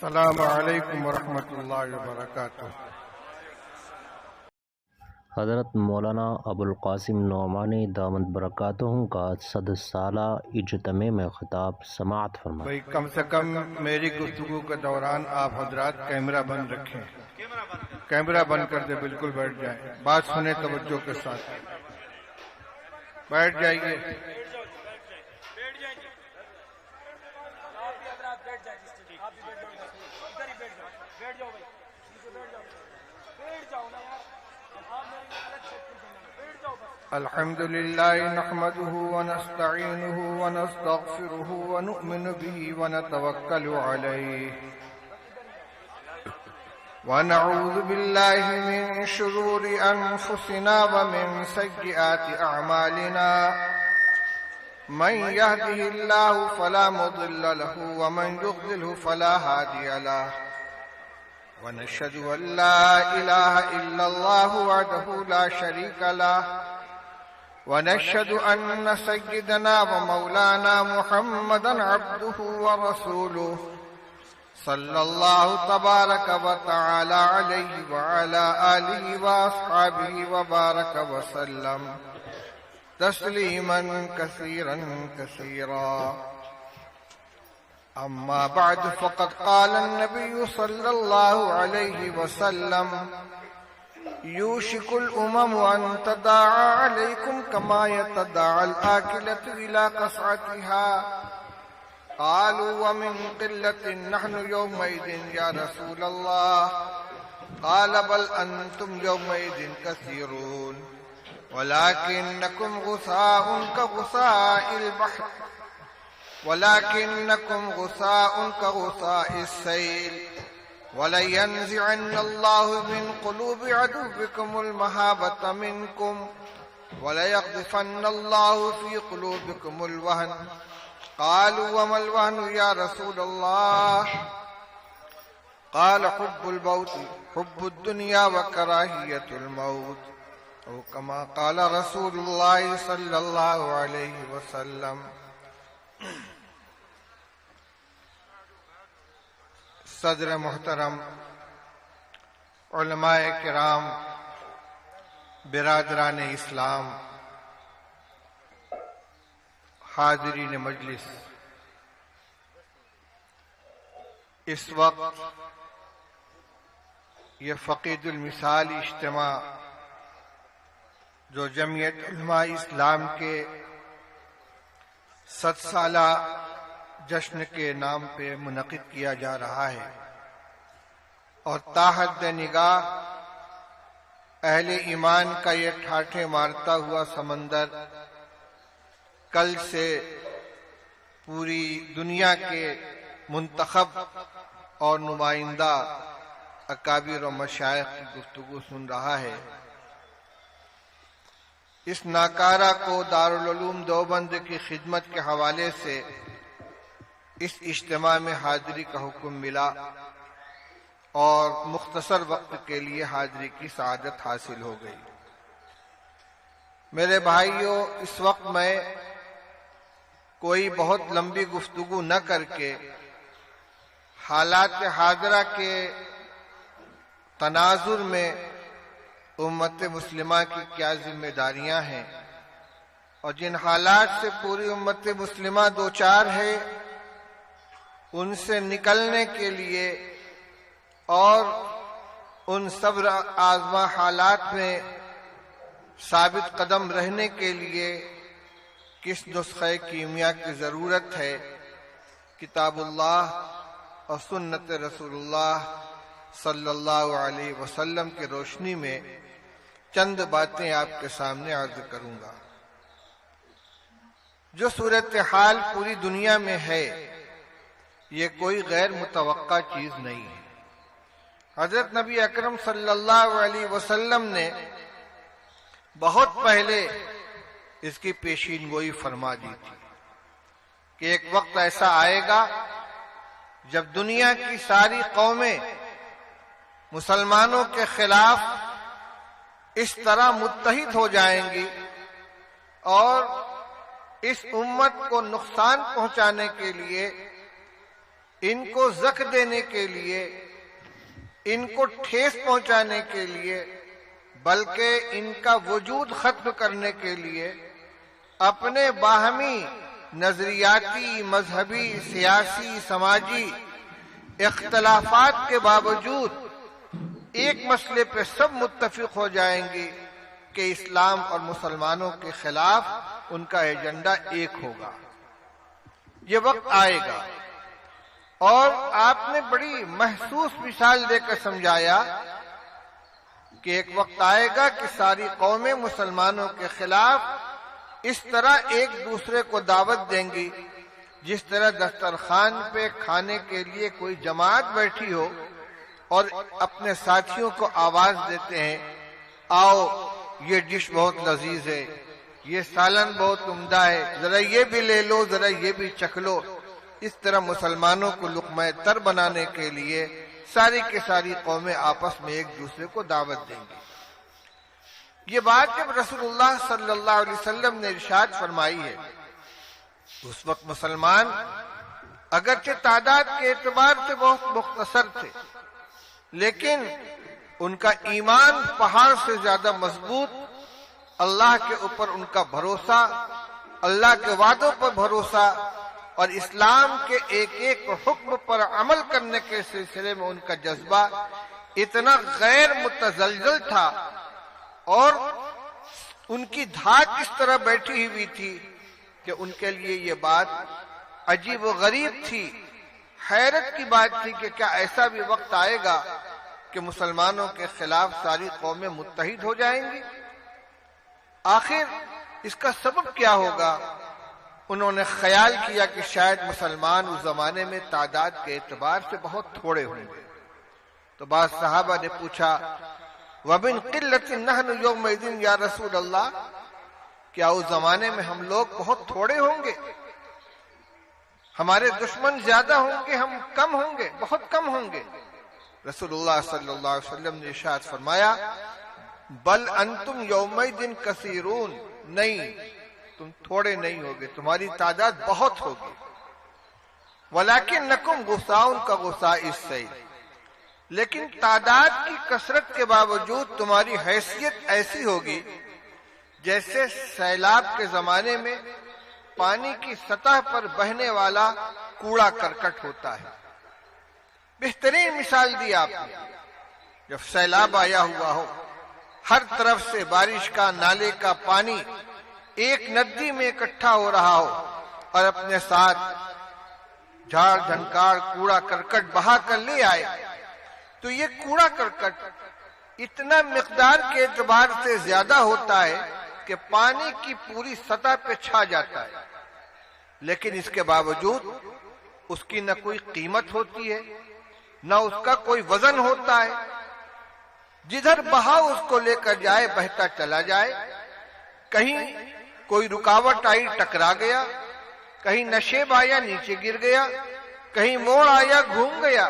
السلام علیکم ورحمۃ اللہ وبرکاتہ۔ حضرت مولانا ابوالقاسم نعمانی دامت برکاتہم کا 100 سالہ اجتماع میں خطاب سماعت فرمائیں۔ بھئی کم سے کم میری گفتگو کے دوران آپ حضرات کیمرہ بند رکھیں، کیمرہ بند کر دے، بالکل بیٹھ جائیں، بات سنیں توجہ کے ساتھ، بیٹھ جائیے۔ الحمد لله نحمده ونستعينه ونستغفره ونؤمن به ونتوكل عليه ونعوذ بالله من شرور أنفسنا ومن سيئات أعمالنا من يهده الله فلا مضل له ومن يضلله فلا هادي له ونشهد أن لا إله إلا الله وحده لا شريك له ونشهد أن سيدنا ومولانا محمدا عبده ورسوله صلى الله تبارك وتعالى عليه وعلى آله وأصحابه وبارك وسلم تسليما كثيرا كثيرا. أما بعد فقد قال النبي صلى الله عليه وسلم يوشك الأمم أن تداعى عليكم كما يتداعى الآكلة إلى قصعتها. قالوا ومن قلة نحن يومئذ يا رسول الله؟ قال بل أنتم يومئذ كثيرون ولكنكم غثاء كغثاء البحر ولكنكم غثاء كغثاء السيل ولينزعن الله من قلوب عدوكم المهابة منكم وليقذفن الله في قلوبكم الوهن. قالوا وما الوهن يا رسول الله؟ قال حب الموت، حب الدنيا وكراهية الموت، أو كما قال رسول الله صلى الله عليه وسلم. صدر محترم، علماء کرام، برادران اسلام، حاضرین مجلس، اس وقت یہ فقید المثال اجتماع جو جمعیت علماء اسلام کے 100 سالہ جشن کے نام پہ منعقد کیا جا رہا ہے، اور تاحد نگاہ اہل ایمان کا یہ ٹھاٹھے مارتا ہوا سمندر کل سے پوری دنیا کے منتخب اور نمائندہ اکابر و مشائخ کی گفتگو سن رہا ہے. اس ناکارہ کو دارالعلوم دیوبند کی خدمت کے حوالے سے اس اجتماع میں حاضری کا حکم ملا اور مختصر وقت کے لیے حاضری کی سعادت حاصل ہو گئی. میرے بھائیوں، اس وقت میں کوئی بہت لمبی گفتگو نہ کر کے حالات حاضرہ کے تناظر میں امت مسلمہ کی کیا ذمہ داریاں ہیں اور جن حالات سے پوری امت مسلمہ دوچار ہے ان سے نکلنے کے لیے اور ان صبر آزما حالات میں ثابت قدم رہنے کے لیے کس نسخہ کیمیا کی ضرورت ہے، کتاب اللہ اور سنت رسول اللہ صلی اللہ علیہ وسلم کی روشنی میں چند باتیں آپ کے سامنے عرض کروں گا. جو صورتحال پوری دنیا میں ہے یہ کوئی غیر متوقع چیز نہیں ہے. حضرت نبی اکرم صلی اللہ علیہ وسلم نے بہت پہلے اس کی پیشین گوئی فرما دی تھی کہ ایک وقت ایسا آئے گا جب دنیا کی ساری قومیں مسلمانوں کے خلاف اس طرح متحد ہو جائیں گی اور اس امت کو نقصان پہنچانے کے لیے ان کو زخم دینے کے لیے، ان کو ٹھیس پہنچانے کے لیے، بلکہ ان کا وجود ختم کرنے کے لیے اپنے باہمی نظریاتی، مذہبی، سیاسی، سماجی اختلافات کے باوجود ایک مسئلے پہ سب متفق ہو جائیں گے کہ اسلام اور مسلمانوں کے خلاف ان کا ایجنڈا ایک ہوگا۔ یہ وقت آئے گا، اور آپ نے بڑی محسوس مثال دے کر سمجھایا کہ ایک وقت آئے گا کہ ساری قومیں مسلمانوں کے خلاف اس طرح ایک دوسرے کو دعوت دیں گی جس طرح دسترخوان پہ کھانے کے لیے کوئی جماعت بیٹھی ہو اور اپنے ساتھیوں کو آواز دیتے ہیں، آؤ یہ ڈش بہت لذیذ ہے، یہ سالن بہت عمدہ ہے، ذرا یہ بھی لے لو، ذرا یہ بھی چکھ لو۔ اس طرح مسلمانوں کو لقمہ تر بنانے کے لیے ساری کی ساری قومیں آپس میں ایک دوسرے کو دعوت دیں گی۔ یہ بات جب رسول اللہ صلی اللہ علیہ وسلم نے ارشاد فرمائی ہے، اس وقت مسلمان اگرچہ تعداد کے اعتبار سے بہت مختصر تھے، لیکن ان کا ایمان پہاڑ سے زیادہ مضبوط، اللہ کے اوپر ان کا بھروسہ، اللہ کے وعدوں پر بھروسہ، اور اسلام کے ایک ایک حکم پر عمل کرنے کے سلسلے میں ان کا جذبہ اتنا غیر متزلزل تھا، اور ان کی دھاک اس طرح بیٹھی ہوئی تھی کہ ان کے لیے یہ بات عجیب و غریب تھی، حیرت کی بات تھی کہ کیا ایسا بھی وقت آئے گا کہ مسلمانوں کے خلاف ساری قومیں متحد ہو جائیں گی؟ آخر اس کا سبب کیا ہوگا؟ انہوں نے خیال کیا کہ شاید مسلمان اس زمانے میں تعداد کے اعتبار سے بہت تھوڑے ہوں گے۔ تو بعض صحابہ نے پوچھا، وَمِن قِلَّةٍ نَحْنُ يَوْمَئِذٍ یا رسول اللہ، کیا اس زمانے میں ہم لوگ بہت تھوڑے ہوں گے؟ ہمارے دشمن زیادہ ہوں گے، ہم کم ہوں گے، بہت کم ہوں گے؟ رسول اللہ صلی اللہ علیہ وسلم نے ارشاد فرمایا، بل انتم یومئذ کثیرون، نہیں، تم تھوڑے نہیں ہوگے، تمہاری تعداد بہت ہوگی۔ وَلَكِنَّكُمْ غُثَاءٌ كَغُثَاءِ السَّيْلِ، لیکن تعداد کی کثرت کے باوجود تمہاری حیثیت ایسی ہوگی جیسے سیلاب کے زمانے میں پانی کی سطح پر بہنے والا کوڑا کرکٹ ہوتا ہے۔ بہترین مثال دی آپ نے، جب سیلاب آیا ہوا ہو، ہر طرف سے بارش کا، نالے کا پانی ایک ندی میں اکٹھا ہو رہا ہو، اور اپنے ساتھ جھاڑ جھنکار کوڑا کرکٹ بہا کر لے آئے، تو یہ کوڑا کرکٹ اتنا مقدار کے اعتبار سے زیادہ ہوتا ہے کہ پانی کی پوری سطح پہ چھا جاتا ہے، لیکن اس کے باوجود اس کی نہ کوئی قیمت ہوتی ہے، نہ اس کا کوئی وزن ہوتا ہے، جدھر بہاؤ اس کو لے کر جائے بہتا چلا جائے، کہیں کوئی رکاوٹ آئی ٹکرا گیا، کہیں نشیب آیا نیچے گر گیا، کہیں موڑ آیا گھوم گیا،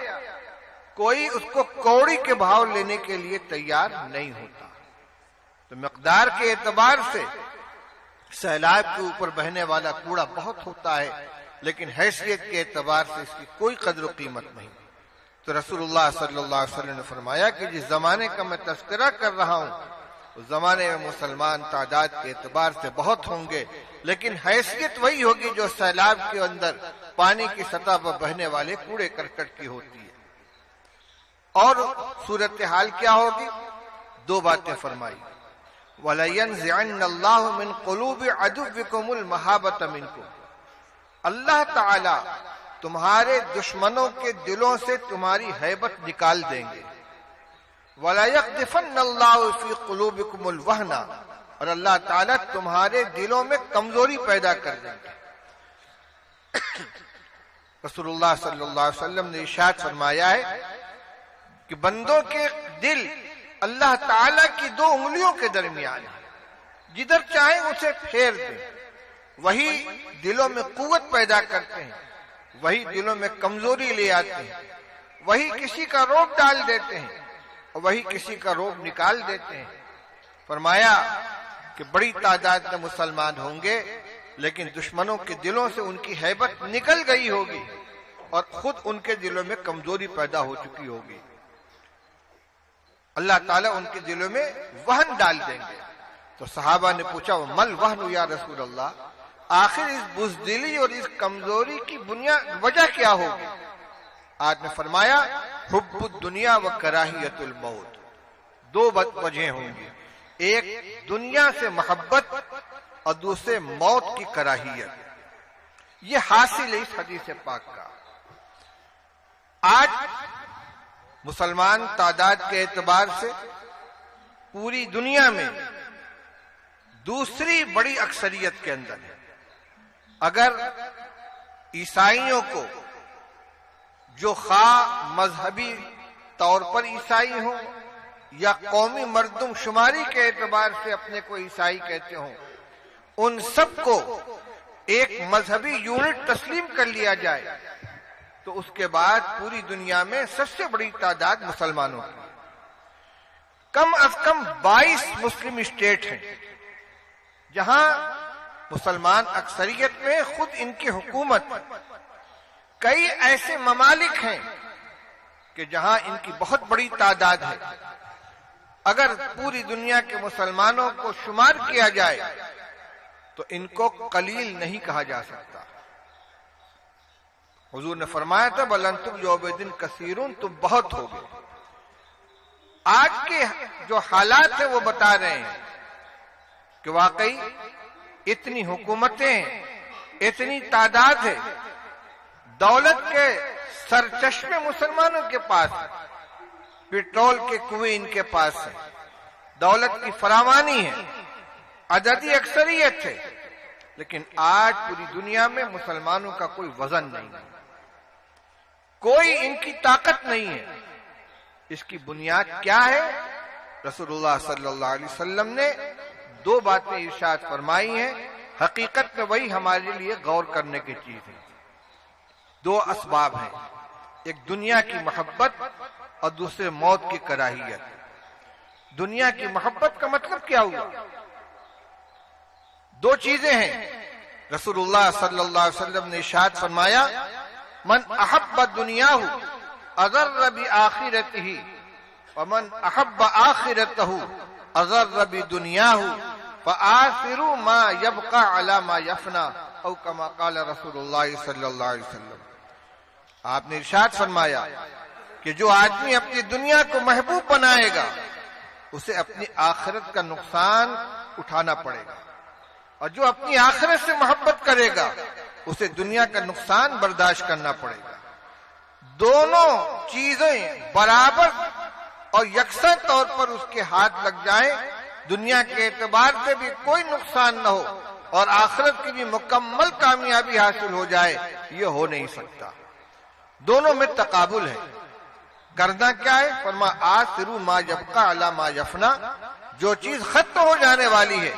کوئی اس کو کوڑی کے بھاؤ لینے کے لیے تیار نہیں ہوتا۔ تو مقدار کے اعتبار سے سیلاب کے اوپر بہنے والا کوڑا بہت ہوتا ہے، لیکن حیثیت کے اعتبار سے اس کی کوئی قدر و قیمت نہیں۔ تو رسول اللہ صلی اللہ علیہ وسلم نے فرمایا کہ جس زمانے کا میں تذکرہ کر رہا ہوں، اس زمانے میں مسلمان تعداد کے اعتبار سے بہت ہوں گے، لیکن حیثیت وہی ہوگی جو سیلاب کے اندر پانی کی سطح پر بہنے والے کوڑے کرکٹ کی ہوتی ہے۔ اور صورتحال کیا ہوگی؟ دو باتیں فرمائی، وَلَيَنزِعَنَّ اللَّهُ مِن قُلُوبِ عَدُوِّكُمُ الْمَحَابَّةَ مِنكُمْ، اللہ تعالی تمہارے دشمنوں کے دلوں سے تمہاری ہیبت نکال دیں گے۔ وَلَا يَقْذِفَنَّ اللَّهُ فِي قُلُوبِكُمُ الْوَهْنَ، اور اللہ تعالیٰ تمہارے دلوں میں کمزوری پیدا کر دیں گے۔ رسول اللہ صلی اللہ علیہ وسلم نے ارشاد فرمایا ہے کہ بندوں کے دل اللہ تعالیٰ کی دو انگلیوں کے درمیان ہے، جدھر چاہیں اسے پھیر دیں، وہی دلوں میں قوت پیدا کرتے ہیں، وہی دلوں میں کمزوری لے آتے ہیں، وہی کسی کا روب ڈال دیتے ہیں اور وہی کسی کا روب نکال دیتے ہیں۔ فرمایا کہ بڑی تعداد میں مسلمان ہوں گے، لیکن دشمنوں کے دلوں سے ان کی ہیبت نکل گئی ہوگی، اور خود ان کے دلوں میں کمزوری پیدا ہو چکی ہوگی. اللہ تعالیٰ ان کے دلوں میں وہن ڈال دیں گے. تو صحابہ نے پوچھا مل وہن یا رسول اللہ، آخر اس بزدلی اور اس کمزوری کی وجہ کیا ہوگی؟ آپ نے فرمایا حب الدنیا و کراہیت الموت. دو وجہیں ہوں گی، ایک دنیا سے محبت اور دوسرے موت کی کراہیت. یہ حاصل ہے اس حدیث پاک کا. آج مسلمان تعداد کے اعتبار سے پوری دنیا میں دوسری بڑی اکثریت کے اندر ہے. اگر عیسائیوں کو جو خواہ مذہبی طور پر عیسائی ہوں یا قومی مردم شماری کے اعتبار سے اپنے کو عیسائی کہتے ہوں، ان سب کو ایک مذہبی یونٹ تسلیم کر لیا جائے تو اس کے بعد پوری دنیا میں سب سے بڑی تعداد مسلمانوں کی. کم از کم 22 مسلم اسٹیٹ ہیں جہاں مسلمان اکثریت میں خود ان کی حکومت. کئی ایسے ممالک ہیں کہ جہاں ان کی بہت بڑی تعداد ہے. اگر پوری دنیا کے مسلمانوں کو شمار کیا جائے تو ان کو قلیل نہیں کہا جا سکتا. حضور نے فرمایا تھا بل انتم یومئذ کثیرون، تم بہت ہو گئے. آج کے جو حالات ہیں وہ بتا رہے ہیں کہ واقعی اتنی حکومتیں، اتنی تعداد ہے، دولت کے سرچشمے مسلمانوں کے پاس ہیں، پیٹرول کے کنویں ان کے پاس ہیں، دولت کی فراوانی ہے، عددی اکثریت ہے، لیکن آج پوری دنیا میں مسلمانوں کا کوئی وزن نہیں ہے، کوئی ان کی طاقت نہیں ہے. اس کی بنیاد کیا ہے؟ رسول اللہ صلی اللہ علیہ وسلم نے 2 باتیں ارشاد فرمائی ہیں. حقیقت میں وہی ہمارے لیے غور کرنے کی چیز ہے. 2 اسباب ہیں، ایک دنیا کی محبت اور دوسرے موت کی کراہیت. دنیا کی محبت کا مطلب کیا ہوا؟ 2 چیزیں ہیں. رسول اللہ صلی اللہ علیہ وسلم نے ارشاد فرمایا من احب دنیاہ اضر بآخرتہ ومن احب آخرتہ اضر بدنیاہ فآثروا ما يبقى على ما يفنى او كما قال رسول اللہ صلی اللہ علیہ وسلم. آپ نے ارشاد فرمایا کہ جو آدمی اپنی دنیا کو محبوب بنائے گا اسے اپنی آخرت کا نقصان اٹھانا پڑے گا، اور جو اپنی آخرت سے محبت کرے گا اسے دنیا کا نقصان برداشت کرنا پڑے گا. دونوں چیزیں برابر اور یکساں طور پر اس کے ہاتھ لگ جائیں، دنیا کے اعتبار سے بھی کوئی نقصان نہ ہو اور آخرت کی بھی مکمل کامیابی حاصل ہو جائے، یہ ہو نہیں سکتا. دونوں میں تقابل ہے. کرنا کیا ہے؟ فرما آثروا ما یبقى علی ما یفنى. جو چیز ختم ہو جانے والی ہے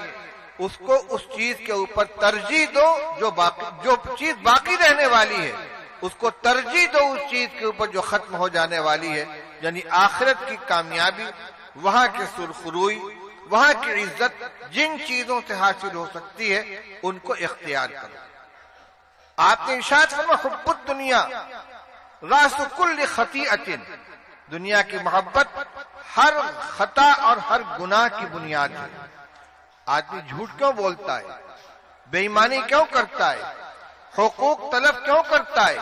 اس کو اس چیز کے اوپر ترجیح دو، جو چیز باقی رہنے والی ہے اس کو ترجیح دو اس چیز کے اوپر جو ختم ہو جانے والی ہے. یعنی آخرت کی کامیابی، وہاں کی سرخروئی، وہاں کی عزت جن چیزوں سے حاصل ہو سکتی ہے ان کو اختیار کرو. آپ نے ارشاد فرمایا حب الدنیا راس کل خطیئۃ. دنیا کی محبت ہر خطا اور ہر گناہ کی بنیاد ہے. آدمی جھوٹ کیوں بولتا ہے؟ بے ایمانی کیوں کرتا ہے؟ حقوق طلب کیوں کرتا ہے؟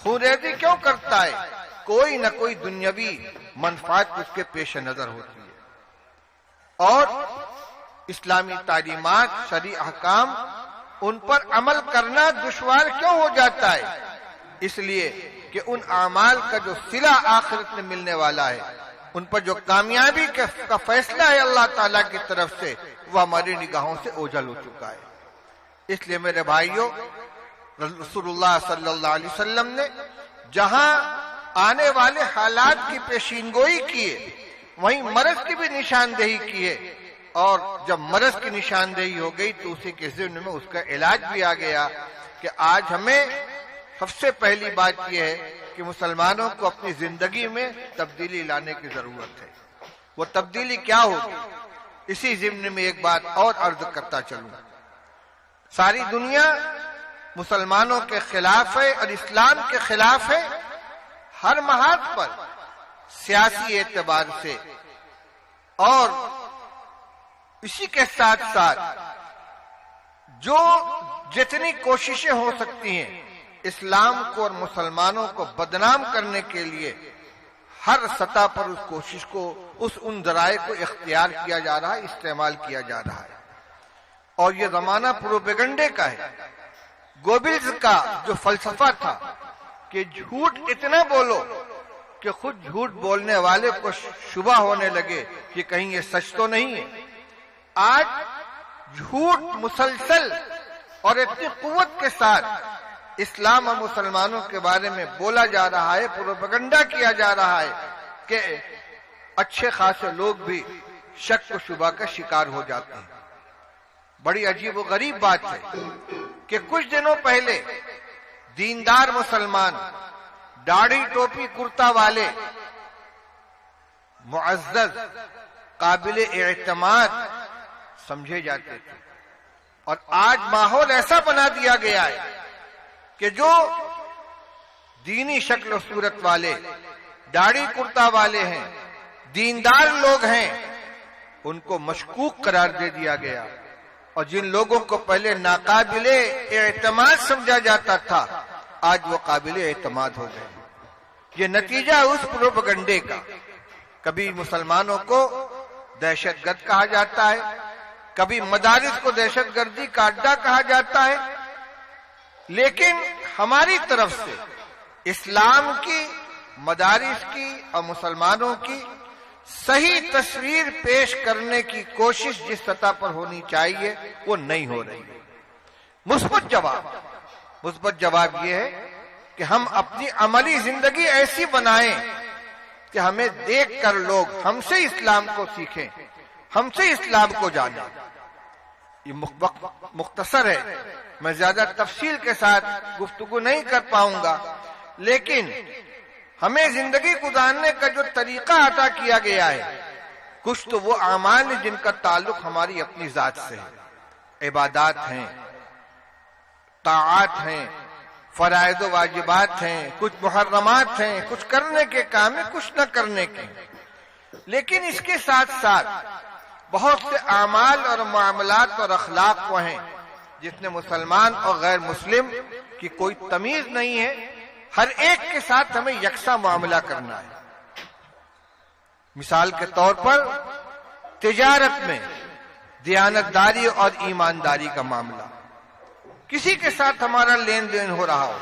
خونریزی کیوں کرتا ہے؟ کوئی نہ کوئی دنیاوی منفعت اس کے پیش نظر ہوتی ہے. اور اسلامی تعلیمات، شرعی احکام، ان پر عمل کرنا دشوار کیوں ہو جاتا ہے؟ اس لیے کہ ان اعمال کا جو صلہ آخرت میں ملنے والا ہے، ان پر جو کامیابی کا فیصلہ ہے اللہ تعالیٰ کی طرف سے، وہ ہماری نگاہوں سے اوجھل ہو چکا ہے. اس لیے میرے بھائیوں، رسول اللہ صلی اللہ علیہ وسلم نے جہاں آنے والے حالات کی پیشین گوئی کی ہے وہیں مرض کی بھی نشاندہی کی ہے. اور جب مرض کی نشاندہی ہو گئی تو اسی کے ضمن میں اس کا علاج بھی آ گیا کہ آج ہمیں سب سے پہلی بات یہ ہے کہ مسلمانوں کو اپنی زندگی میں تبدیلی لانے کی ضرورت ہے. وہ تبدیلی کیا ہوگی؟ اسی ضمن میں ایک بات اور عرض کرتا چلوں. ساری دنیا مسلمانوں کے خلاف ہے اور اسلام کے خلاف ہے، ہر محاذ پر، سیاسی اعتبار سے، اور اسی کے ساتھ ساتھ جو جتنی کوششیں ہو سکتی ہیں اسلام کو اور مسلمانوں کو بدنام کرنے کے لیے، ہر سطح پر اس کوشش کو، ان ذرائع کو اختیار کیا جا رہا ہے، استعمال کیا جا رہا ہے۔ اور یہ زمانہ پروپیگنڈے کا ہے۔ گوبلز کا جو فلسفہ تھا کہ جھوٹ اتنا بولو کہ خود جھوٹ بولنے والے کو شبہ ہونے لگے کہ کہیں یہ سچ تو نہیں ہے، آج جھوٹ مسلسل اور اتنی قوت کے ساتھ اسلام اور مسلمانوں کے بارے میں بولا جا رہا ہے، پروپیگنڈا کیا جا رہا ہے کہ اچھے خاصے لوگ بھی شک و شبہ کا شکار ہو جاتے ہیں۔ بڑی عجیب و غریب بات ہے کہ کچھ دنوں پہلے دیندار مسلمان، داڑھی ٹوپی کرتا والے، معزز، قابل اعتماد سمجھے جاتے تھے، اور آج ماحول ایسا بنا دیا گیا ہے کہ جو دینی شکل و صورت والے، داڑھی کرتا والے ہیں، دیندار لوگ ہیں، ان کو مشکوک قرار دے دیا گیا، اور جن لوگوں کو پہلے ناقابل اعتماد سمجھا جاتا تھا آج وہ قابل اعتماد ہو گئے۔ یہ نتیجہ اس پروپیگنڈے کا۔ کبھی مسلمانوں کو دہشت گرد کہا جاتا ہے، کبھی مدارس کو دہشت گردی کا اڈا کہا جاتا ہے، لیکن ہماری طرف سے اسلام کی، مدارس کی اور مسلمانوں کی صحیح تصویر پیش کرنے کی کوشش جس سطح پر ہونی چاہیے وہ نہیں ہو رہی ہے۔ مثبت جواب یہ ہے کہ ہم اپنی عملی زندگی ایسی بنائیں کہ ہمیں دیکھ کر لوگ ہم سے اسلام کو سیکھیں، ہم سے اسلام کو جانیں۔ یہ مختصر ہے، میں زیادہ تفصیل کے ساتھ گفتگو نہیں کر پاؤں گا، لیکن ہمیں زندگی گزارنے کا جو طریقہ عطا کیا گیا ہے، کچھ تو وہ اعمال ہیں جن کا تعلق ہماری اپنی ذات سے ہے، عبادات ہیں، طاعات ہیں، فرائض و واجبات ہیں، کچھ محرمات ہیں، کچھ کرنے کے کام ہیں، کچھ نہ کرنے کے، لیکن اس کے ساتھ ساتھ بہت سے اعمال اور معاملات اور اخلاق وہ ہیں جس میں مسلمان اور غیر مسلم کی کوئی تمیز نہیں ہے، ہر ایک کے ساتھ ہمیں یکساں معاملہ کرنا ہے۔ مثال کے طور پر تجارت میں دیانتداری اور ایمانداری کا معاملہ، کسی کے ساتھ ہمارا لین دین ہو رہا ہو،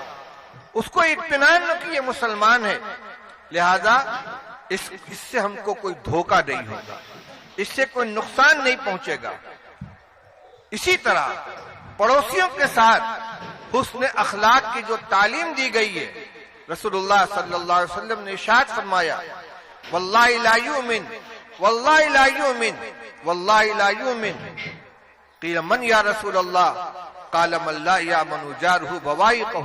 اس کو اطمینان نہ کہ یہ مسلمان ہے، لہذا اس سے ہم کو کوئی دھوکہ نہیں ہوگا، اس سے کوئی نقصان نہیں پہنچے گا۔ اسی طرح پڑوسیوں کے ساتھ حسن اخلاق کی جو تعلیم دی گئی ہے، رسول اللہ صلی اللہ علیہ وسلم نے ارشاد فرمایا، واللہ لا یؤمن، واللہ لا یؤمن، واللہ لا یؤمن، قیل من یا رسول اللہ، قال من لا یامن جارہ بوائقہ،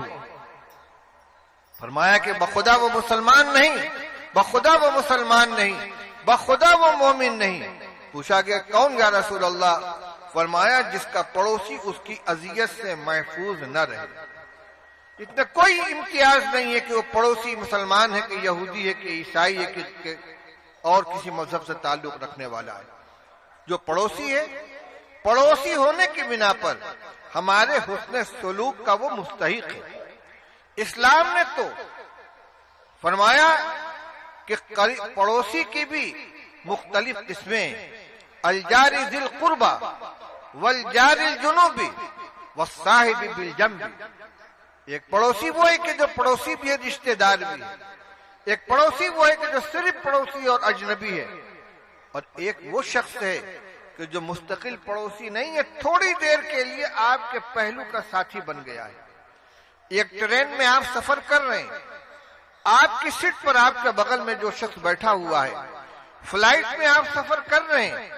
فرمایا کہ بخدا وہ مسلمان نہیں، بخدا وہ مسلمان نہیں، بخدا وہ مومن نہیں۔ پوچھا گیا کون یا رسول اللہ؟ فرمایا جس کا پڑوسی اس کی اذیت سے محفوظ نہ رہے۔ اتنا کوئی امتیاز نہیں ہے کہ وہ پڑوسی مسلمان ہے کہ یہودی ہے کہ عیسائی ہے کہ اور کسی مذہب سے تعلق رکھنے والا ہے، جو پڑوسی ہے، پڑوسی ہونے کی بنا پر ہمارے حسن سلوک کا وہ مستحق ہے۔ اسلام نے تو فرمایا کہ پڑوسی کی بھی مختلف قسمیں، الجار ذی القربى والجار الجنوبی والصاحب بالجنب۔ ایک پڑوسی وہ ہے کہ جو پڑوسی بھی ہے، رشتہ دار بھی ہے، ایک پڑوسی وہ ہے کہ جو صرف پڑوسی اور اجنبی ہے، اور ایک وہ شخص ہے کہ جو مستقل پڑوسی نہیں ہے، تھوڑی دیر کے لیے آپ کے پہلو کا ساتھی بن گیا ہے۔ ایک ٹرین میں آپ سفر کر رہے ہیں، آپ کی سیٹ پر آپ کے بغل میں جو شخص بیٹھا ہوا ہے، فلائٹ میں آپ سفر کر رہے ہیں،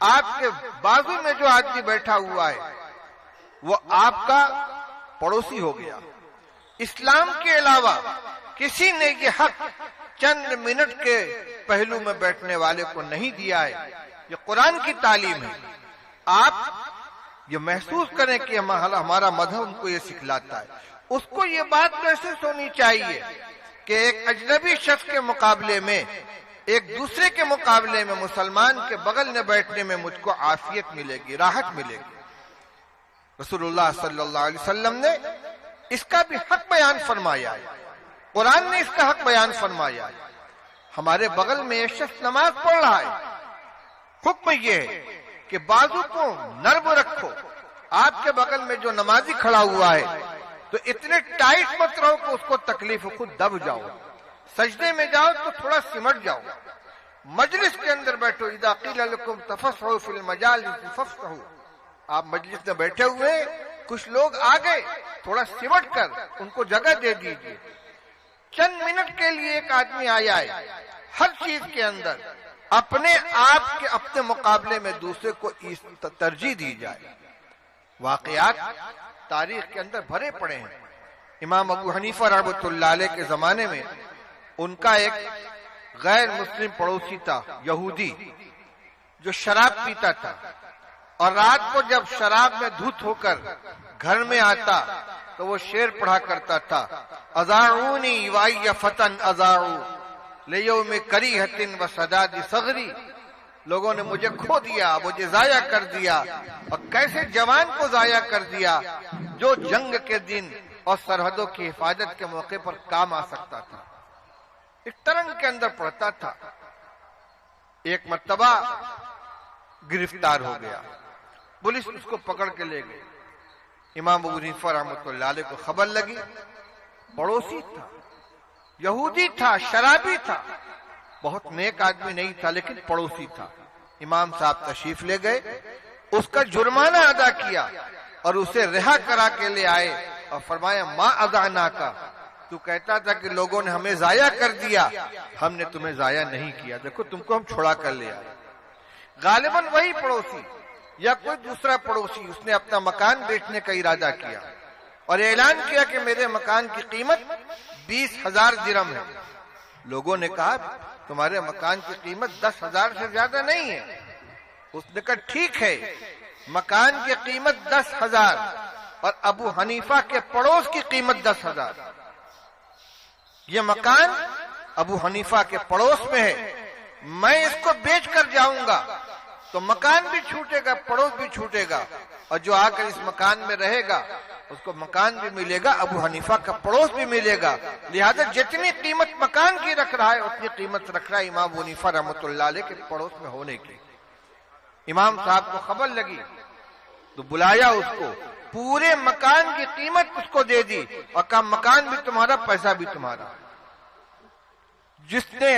آپ کے بازو میں جو آدمی بیٹھا ہوا ہے وہ آپ کا پڑوسی ہو گیا۔ اسلام کے علاوہ کسی نے یہ حق چند منٹ کے پہلو میں بیٹھنے والے کو نہیں دیا ہے، یہ قرآن کی تعلیم ہے۔ آپ یہ محسوس کریں کہ ہمارا مذہب ان کو یہ سکھلاتا ہے. اس کو یہ بات محسوس ہونی چاہیے کہ ایک اجنبی شخص کے مقابلے میں، ایک دوسرے کے مقابلے میں مسلمان کے بغل میں بیٹھنے میں مجھ کو عافیت ملے گی، راحت ملے گی. رسول اللہ صلی اللہ علیہ وسلم نے اس کا بھی حق بیان فرمایا ہے، قرآن نے اس کا حق بیان فرمایا ہے. ہمارے بغل میں ایک شخص نماز پڑھ رہا ہے، حکم یہ ہے کہ بازو کو نرم رکھو. آپ کے بغل میں جو نمازی کھڑا ہوا ہے تو اتنے ٹائٹ مت رہو کہ اس کو تکلیف ہو، خود دب جاؤ. سجدے میں جاؤ تو تھوڑا سمٹ جاؤ. مجلس کے اندر بیٹھو، اذا قیل لکم تفسحوا فی المجالس فافسحوا. آپ مجلس میں بیٹھے ہوئے، کچھ لوگ آ گئے، تھوڑا سمٹ کر ان کو جگہ دے دیجیے. چند منٹ کے لیے ایک آدمی آیا ہے، ہر چیز کے اندر اپنے آپ کے اپنے مقابلے میں دوسرے کو ترجیح دی جائے. واقعات تاریخ کے اندر بھرے پڑے ہیں. امام ابو حنیفہ رحمۃ اللہ علیہ کے زمانے میں ان کا ایک غیر مسلم پڑوسی تھا، یہودی، جو شراب پیتا تھا، اور رات کو جب شراب میں دھت ہو کر گھر میں آتا تو وہ شعر پڑھا کرتا تھا، اذاعونی وای فتن اذاعو لیوم کریہۃ وسداد صغری. لوگوں نے مجھے کھو دیا، مجھے ضائع کر دیا. اور کیسے جوان کو ضائع کر دیا جو جنگ کے دن اور سرحدوں کی حفاظت کے موقع پر کام آ سکتا تھا. ایک ترنگ کے اندر پڑھتا تھا. ایک مرتبہ گرفتار ہو گیا، پولیس اس کو پکڑ کے لے گئی. امام ابو حنیفہ رحمۃ اللہ علیہ کو خبر لگی. پڑوسی تھا، یہودی تھا، شرابی تھا، بہت نیک آدمی نہیں تھا لیکن پڑوسی تھا. امام صاحب تشریف لے گئے، اس کا جرمانہ ادا کیا اور اسے رہا کرا کے لے آئے اور فرمایا ما اذعناکا، تو کہتا تھا کہ لوگوں نے ہمیں ضائع کر دیا، ہم نے تمہیں ضائع نہیں کیا، دیکھو تم کو ہم چھڑا کر لے آئے. غالباً وہی پڑوسی یا کوئی دوسرا پڑوسی، اس نے اپنا مکان بیچنے کا ارادہ کیا اور اعلان کیا کہ میرے مکان کی قیمت 20,000 درہم ہے. لوگوں نے کہا تمہارے مکان کی قیمت 10,000 سے زیادہ نہیں ہے. اس نے کہا ٹھیک ہے، مکان کی قیمت 10,000 اور ابو حنیفہ کے پڑوس کی قیمت 10,000. یہ مکان ابو حنیفہ کے پڑوس میں ہے، میں اس کو بیچ کر جاؤں گا تو مکان بھی چھوٹے گا، پڑوس بھی چھوٹے گا، اور جو آ کر اس مکان میں رہے گا اس کو مکان بھی ملے گا، ابو حنیفہ کا پڑوس بھی ملے گا. لہذا جتنی قیمت مکان کی رکھ رہا ہے اتنی قیمت رکھ رہا ہے امام ابو حنیفہ رحمۃ اللہ علیہ کے پڑوس میں ہونے کی. امام صاحب کو خبر لگی تو بلایا اس کو، پورے مکان کی قیمت اس کو دے دی اور کہا مکان بھی تمہارا، پیسہ بھی تمہارا. جس نے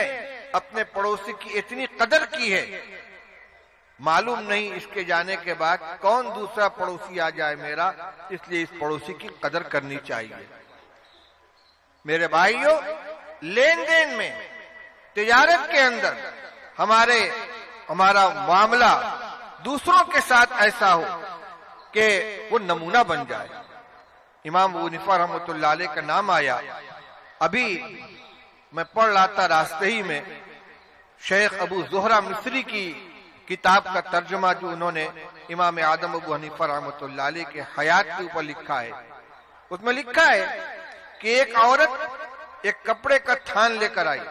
اپنے پڑوسی کی اتنی قدر کی ہے، معلوم نہیں اس کے جانے کے بعد کون دوسرا پڑوسی آ جائے میرا، اس لیے اس پڑوسی کی قدر کرنی چاہیے. میرے بھائیوں، لین دین میں، تجارت کے اندر ہمارا معاملہ دوسروں کے ساتھ ایسا ہو کہ وہ نمونہ بن جائے. امام ابو حنیفہ رحمۃ اللہ علیہ کا نام آیا. ابھی میں پڑھ رہا تھا راستے ہی میں شیخ ابو زہرہ مصری کی کتاب کا ترجمہ جو انہوں نے امام اعظم ابو حنیفہ رحمۃ اللہ علیہ کے حیات کے اوپر لکھا ہے. اس میں لکھا ہے کہ ایک عورت ایک کپڑے کا تھان لے کر آئی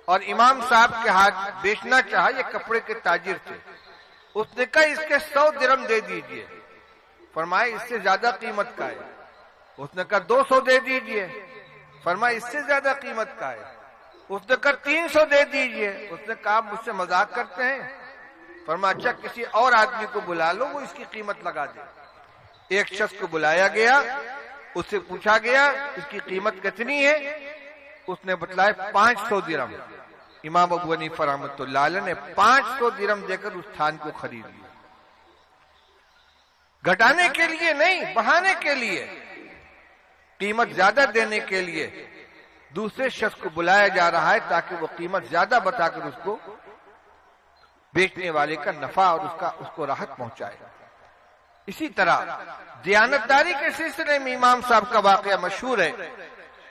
اور امام صاحب کے ہاتھ بیچنا چاہا. یہ کپڑے کے تاجر تھے. اس نے کہا اس کے 100 درہم دے دیجئے. فرمایا اس سے زیادہ قیمت کا ہے. اس نے کہا 200 دے دیجئے. فرمایا اس سے زیادہ قیمت کا ہے. اس نے کہا 300 دے دیجئے. اس نے کہا مجھ سے مذاق کرتے ہیں. فرمایا اچھا کسی اور آدمی کو بلا لو، وہ اس کی قیمت لگا دے. ایک شخص کو بلایا گیا، اس سے پوچھا گیا اس کی قیمت کتنی ہے. اس نے بتلایا 500 درہم. امام ابو حنیفہ رحمۃ اللہ علیہ نے 500 درہم دے کر اس تھان کو خرید لیا. گھٹانے کے لیے نہیں، بڑھانے کے لیے، قیمت زیادہ دینے کے لیے دوسرے شخص کو بلایا جا رہا ہے تاکہ وہ قیمت زیادہ بتا کر اس کو بیچنے والے کا نفع اور اس کو راحت پہنچائے. اسی طرح دیانتداری کے سلسلے میں امام صاحب کا واقعہ مشہور ہے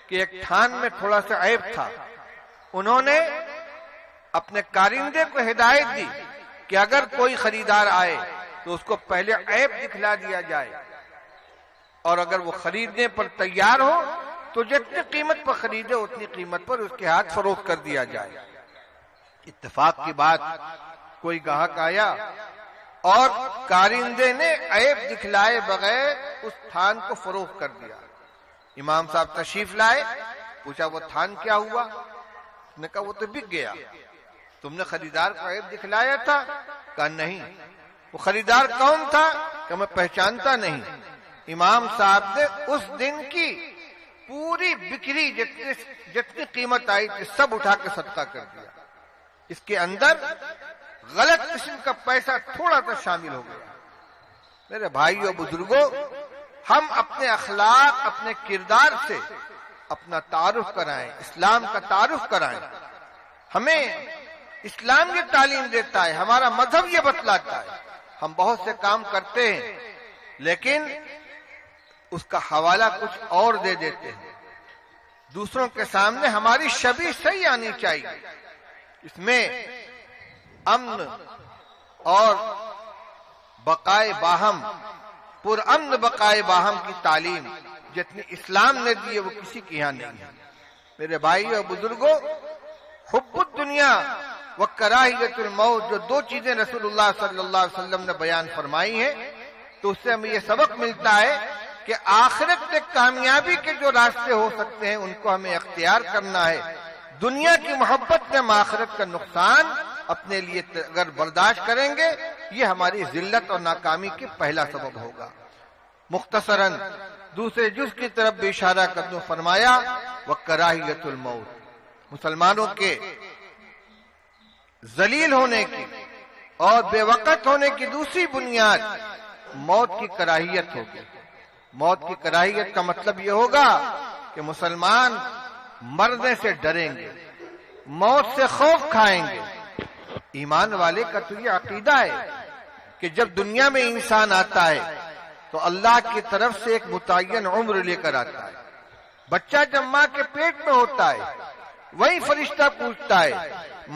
کہ ایک تھان میں تھوڑا سا عیب تھا. انہوں نے اپنے کارندے کو ہدایت دی کہ اگر کوئی خریدار آئے تو اس کو پہلے عیب دکھلا دیا جائے، اور اگر وہ خریدنے پر تیار ہو تو جتنی قیمت پر خریدے اتنی قیمت پر اس کے ہاتھ فروخت کر دیا جائے۔ اتفاق کی بات، کوئی گاہک آیا اور کارندے نے عیب دکھلائے بغیر اس تھان کو فروخت کر دیا۔ امام صاحب تشریف لائے، پوچھا وہ تھان کیا ہوا؟ اس نے کہا وہ تو بک گیا، تم نے خریدار کو عیب دکھلایا تھا؟ کہا نہیں۔ وہ خریدار کون تھا؟ کہ میں پہچانتا نہیں۔ امام صاحب نے اس دن کی پوری بکری جتنی قیمت آئی تھی سب اٹھا کے صدقہ کر دیا۔ اس کے اندر غلط قسم کا پیسہ تھوڑا سا شامل ہو گیا۔ میرے بھائیو بزرگوں، ہم اپنے اخلاق، اپنے کردار سے اپنا تعارف کرائیں، اسلام کا تعارف کرائیں۔ ہمیں اسلام یہ تعلیم دیتا ہے، ہمارا مذہب یہ بتلاتا ہے۔ ہم بہت سے کام کرتے ہیں لیکن اس کا حوالہ کچھ اور دے دیتے ہیں۔ دوسروں کے سامنے ہماری شبیہ صحیح آنی چاہیے۔ اس میں امن اور بقائے باہم، پرامن بقائے باہم کی تعلیم جتنی اسلام نے دی ہے وہ کسی کی یہاں نہیں ہے۔ میرے بھائی اور بزرگوں، حب الدنیا و کراہیت الموت، جو دو چیزیں رسول اللہ صلی اللہ علیہ وسلم نے بیان فرمائی ہیں، تو اس سے ہمیں یہ سبق ملتا ہے کہ آخرت میں کامیابی کے جو راستے ہو سکتے ہیں ان کو ہمیں اختیار کرنا ہے۔ دنیا کی محبت میں آخرت کا نقصان اپنے لیے اگر برداشت کریں گے، یہ ہماری ذلت اور ناکامی کی پہلا سبب ہوگا۔ مختصراً دوسرے جز کی طرف بھی اشارہ کر دوں، فرمایا وَكَرَاهِيَةُ الْمَوْتِ، مسلمانوں کے ذلیل ہونے کی اور بے وقت ہونے کی دوسری بنیاد موت کی کراہیت ہوگی۔ موت کی کراہیت کا مطلب یہ ہوگا کہ مسلمان مرنے سے ڈریں گے، موت سے خوف کھائیں گے۔ ایمان والے کا تو یہ عقیدہ ہے کہ جب دنیا میں انسان آتا ہے تو اللہ کی طرف سے ایک متعین عمر لے کر آتا ہے۔ بچہ جب ماں کے پیٹ میں ہوتا ہے وہی فرشتہ پوچھتا ہے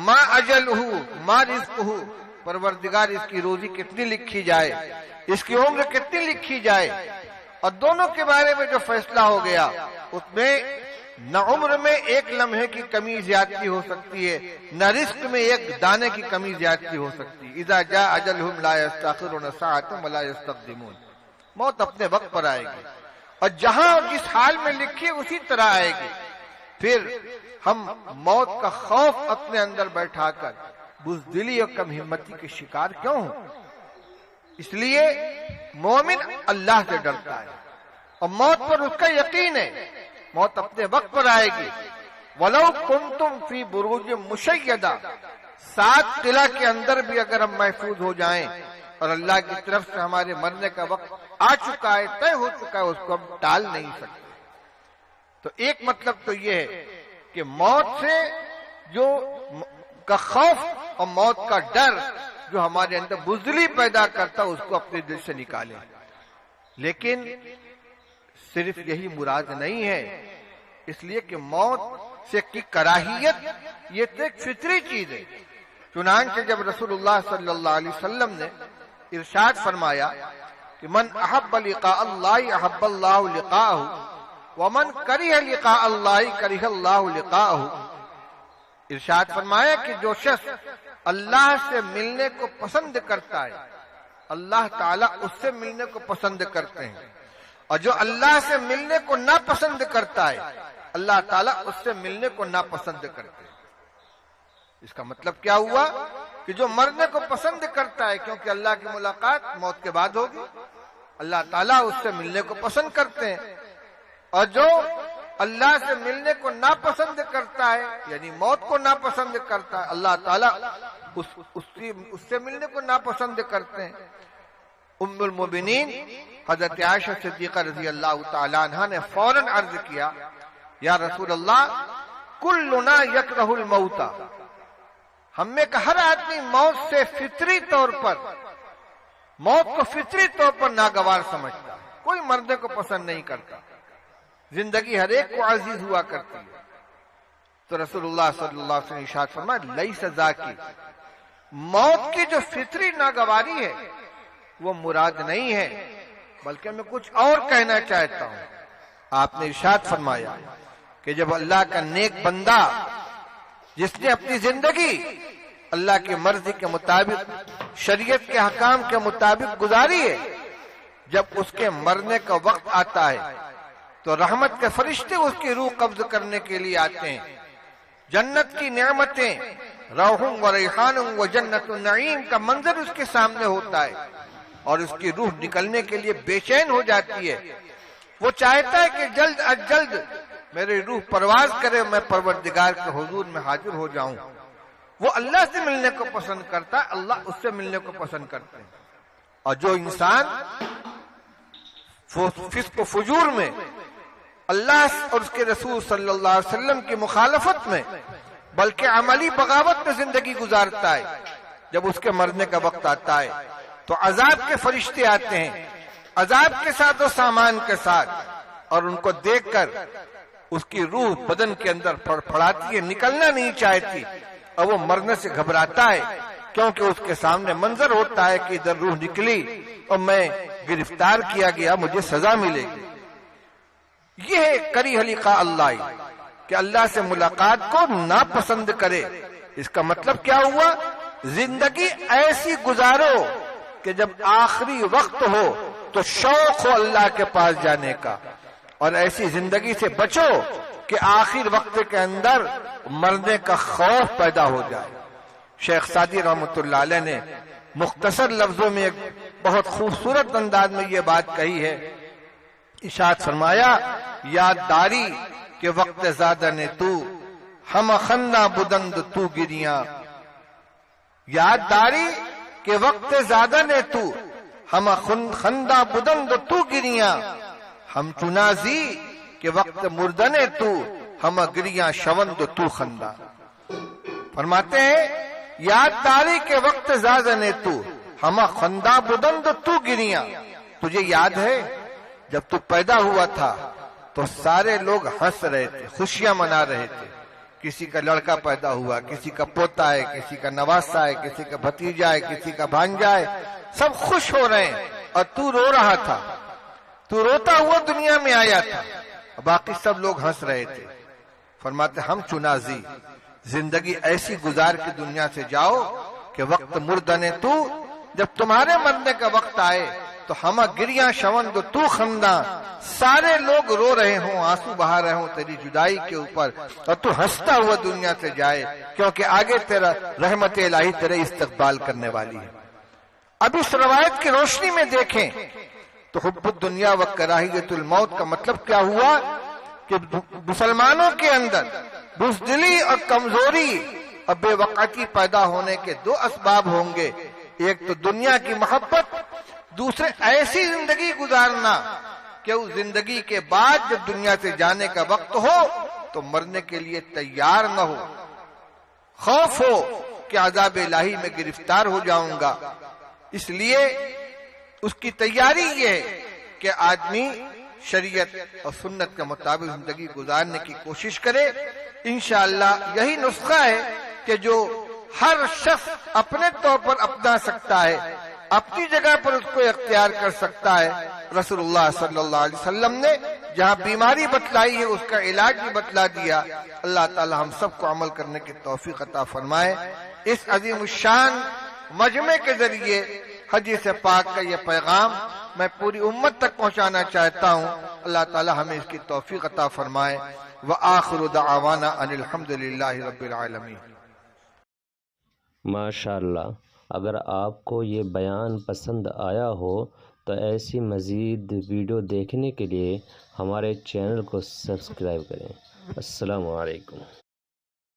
ما اجلہ ما رزقہ، پروردگار اس کی روزی کتنی لکھی جائے، اس کی عمر کتنی لکھی جائے۔ اور دونوں کے بارے میں جو فیصلہ ہو گیا اس میں نہ عمر میں ایک لمحے کی کمی زیادتی ہو سکتی ہے، نہ رزق میں ایک دانے کی کمی زیادتی ہو سکتی ہے۔ اذا جاء اجلہم لا یستأخرون ساعۃ ولا یستقدمون، موت اپنے وقت پر آئے گی اور جہاں اور جس حال میں لکھی اسی طرح آئے گی۔ پھر ہم موت کا خوف اپنے اندر بیٹھا کر بزدلی اور کم ہمتی کے شکار کیوں ہوں؟ اس لیے مومن اللہ سے ڈرتا ہے اور موت پر اس کا یقین ہے، موت اپنے وقت پر آئے گی۔ وَلَوْ كُنْتُمْ فِي بُرُوجٍ مُشَيَّدَةٍ، 7 قلعہ کے اندر بھی اگر ہم محفوظ ہو جائیں اور اللہ کی طرف سے ہمارے مرنے کا وقت آ چکا ہے، طے ہو چکا ہے، اس کو ہم ٹال نہیں سکتے۔ تو ایک مطلب تو یہ ہے کہ موت سے جو کا خوف اور موت کا ڈر جو ہمارے اندر بزدلی پیدا کرتا اس کو اپنے دل سے نکالیں۔ لیکن صرف یہی مراد نہیں ہے، اس لیے کہ موت سے کی کراہیت یہ تو ایک فطری چیز ہے۔ چنانچہ جب رسول اللہ صلی اللہ علیہ وسلم نے ارشاد فرمایا کہ من احب لقاء اللہ احب اللہ لقاءہ ومن کرہ لقاء اللہ کرہ اللہ لقاءہ، ارشاد فرمایا کہ جو شخص اللہ سے ملنے کو پسند کرتا ہے اللہ تعالیٰ اس سے ملنے کو پسند کرتے ہیں، اور جو اللہ سے ملنے کو ناپسند کرتا ہے اللہ تعالیٰ اس سے ملنے کو ناپسند کرتے ہیں۔ اس کا مطلب کیا ہوا کہ جو مرنے کو پسند کرتا ہے کیونکہ اللہ کی ملاقات موت کے بعد ہوگی، اللہ تعالیٰ اس سے ملنے کو پسند کرتے ہیں، اور جو اللہ سے ملنے کو ناپسند کرتا ہے یعنی موت کو ناپسند کرتا ہے اللہ تعالیٰ اس سے ملنے کو ناپسند کرتے ہیں۔ ام المؤمنین حضرت عائشہ صدیقہ رضی اللہ تعالی عنہا نے فوراً عرض کیا یا رسول اللہ کلنا یکرہ الموت، ہم میں کہ ہر آدمی موت سے فطری طور پر موت کو فطری طور پر ناگوار سمجھتا، کوئی مرنے کو پسند نہیں کرتا، زندگی ہر ایک کو عزیز ہوا کرتی ہے۔ تو رسول اللہ صلی اللہ علیہ وسلم ارشاد فرمایا لیس ذاکی، موت کی جو فطری ناگواری ہے وہ مراد نہیں ہے، بلکہ میں کچھ اور کہنا چاہتا ہوں۔ آپ نے ارشاد فرمایا کہ جب اللہ کا نیک بندہ جس نے اپنی زندگی اللہ کی مرضی کے مطابق، شریعت کے حکام کے مطابق گزاری ہے، جب اس کے مرنے کا وقت آتا ہے تو رحمت کے فرشتے اس کی روح قبض کرنے کے لیے آتے ہیں۔ جنت کی نعمتیں، روح و ریحان و جنت النعیم کا منظر اس کے سامنے ہوتا ہے، اور اس کی روح نکلنے کے لیے بے چین ہو جاتی ہے۔ وہ چاہتا ہے کہ جلد از جلد میری روح پرواز کرے، میں پروردگار کے حضور میں حاضر ہو جاؤں۔ وہ اللہ سے ملنے کو پسند کرتا ہے، اللہ اس سے ملنے کو پسند کرتے ہیں۔ اور جو انسان فسق و فجور میں، اللہ اور اس کے رسول صلی اللہ علیہ وسلم کی مخالفت میں، بلکہ عملی بغاوت میں زندگی گزارتا ہے، جب اس کے مرنے کا وقت آتا ہے تو عذاب کے فرشتے آتے ہیں، عذاب کے ساتھ و سامان کے ساتھ، اور ان کو دیکھ کر اس کی روح بدن کے اندر پھڑپھڑاتی ہے، نکلنا نہیں چاہتی، اور وہ مرنے سے گھبراتا ہے، کیونکہ اس کے سامنے منظر ہوتا ہے کہ ادھر روح نکلی اور میں گرفتار کیا گیا، مجھے سزا ملے گی۔ یہ ہے کریہ لقاء اللہ، کہ اللہ سے ملاقات کو ناپسند کرے۔ اس کا مطلب کیا ہوا؟ زندگی ایسی گزارو کہ جب آخری وقت ہو تو شوق ہو اللہ کے پاس جانے کا، اور ایسی زندگی سے بچو کہ آخر وقت کے اندر مرنے کا خوف پیدا ہو جائے۔ شیخ سعدی رحمۃ اللہ علیہ نے مختصر لفظوں میں ایک بہت خوبصورت انداز میں یہ بات کہی ہے۔ ارشاد فرمایا، یاد داری کہ وقت زادہ نے تو، ہم خندہ بدند تو گریاں۔ یاد داری کہ وقت زادہ نے تو، ہم خندہ بدند تو گریاں۔ ہم چنازی کہ وقت مردن تو، ہم گریاں شوند تو خندہ۔ فرماتے ہیں یاد داری کے وقت زادہ نے تو، ہم خندہ بدند تو گریاں۔ تجھے یاد ہے جب تو پیدا ہوا تھا تو سارے لوگ ہنس رہے تھے، خوشیاں منا رہے تھے، کسی کا لڑکا پیدا ہوا، کسی کا پوتا ہے، کسی کا نواسا ہے، کسی کا بھتیجا ہے، کسی کا بھانجا ہے، سب خوش ہو رہے ہیں، اور تو رو رہا تھا، تو روتا ہوا دنیا میں آیا تھا، باقی سب لوگ ہنس رہے تھے۔ فرماتے ہم چنازی، زندگی ایسی گزار کے دنیا سے جاؤ کہ وقت مردنے تو، جب تمہارے مرنے کا وقت آئے تو ہم گریاں شوند تو خندہ، سارے لوگ رو رہے ہوں، آنسو بہا رہے ہوں تیری جدائی کے اوپر، اور تو ہنستا ہوا دنیا سے جائے، کیونکہ آگے تیرا رحمت الہی تیرے استقبال کرنے والی ہے۔ اب اس روایت کی روشنی میں دیکھیں تو حب الدنیا و کراہیت الموت کا مطلب کیا ہوا کہ مسلمانوں کے اندر بزدلی اور کمزوری اور بے وقعتی پیدا ہونے کے دو اسباب ہوں گے، ایک تو دنیا کی محبت، دوسرے ایسی زندگی گزارنا کہ اس زندگی کے بعد جب دنیا سے جانے کا وقت ہو تو مرنے کے لیے تیار نہ ہو، خوف ہو کہ عذاب الہی میں گرفتار ہو جاؤں گا۔ اس لیے اس کی تیاری یہ ہے کہ آدمی شریعت اور سنت کے مطابق زندگی گزارنے کی کوشش کرے۔ انشاءاللہ یہی نسخہ ہے کہ جو ہر شخص اپنے طور پر اپنا سکتا ہے، اپنی جگہ پر اس کو اختیار کر سکتا ہے۔ رسول اللہ صلی اللہ علیہ وسلم نے جہاں بیماری بتلائی ہے اس کا علاج بھی بتلا دیا۔ اللہ تعالی ہم سب کو عمل کرنے کی توفیق عطا فرمائے۔ اس عظیم الشان مجمع کے ذریعے حدیث پاک کا یہ پیغام میں پوری امت تک پہنچانا چاہتا ہوں۔ اللہ تعالی ہمیں اس کی توفیق عطا فرمائے۔ وآخر دعوانا ان الحمد للہ رب العالمین۔ ماشاءاللہ، اگر آپ کو یہ بیان پسند آیا ہو تو ایسی مزید ویڈیو دیکھنے کے لیے ہمارے چینل کو سبسکرائب کریں۔ السلام علیکم۔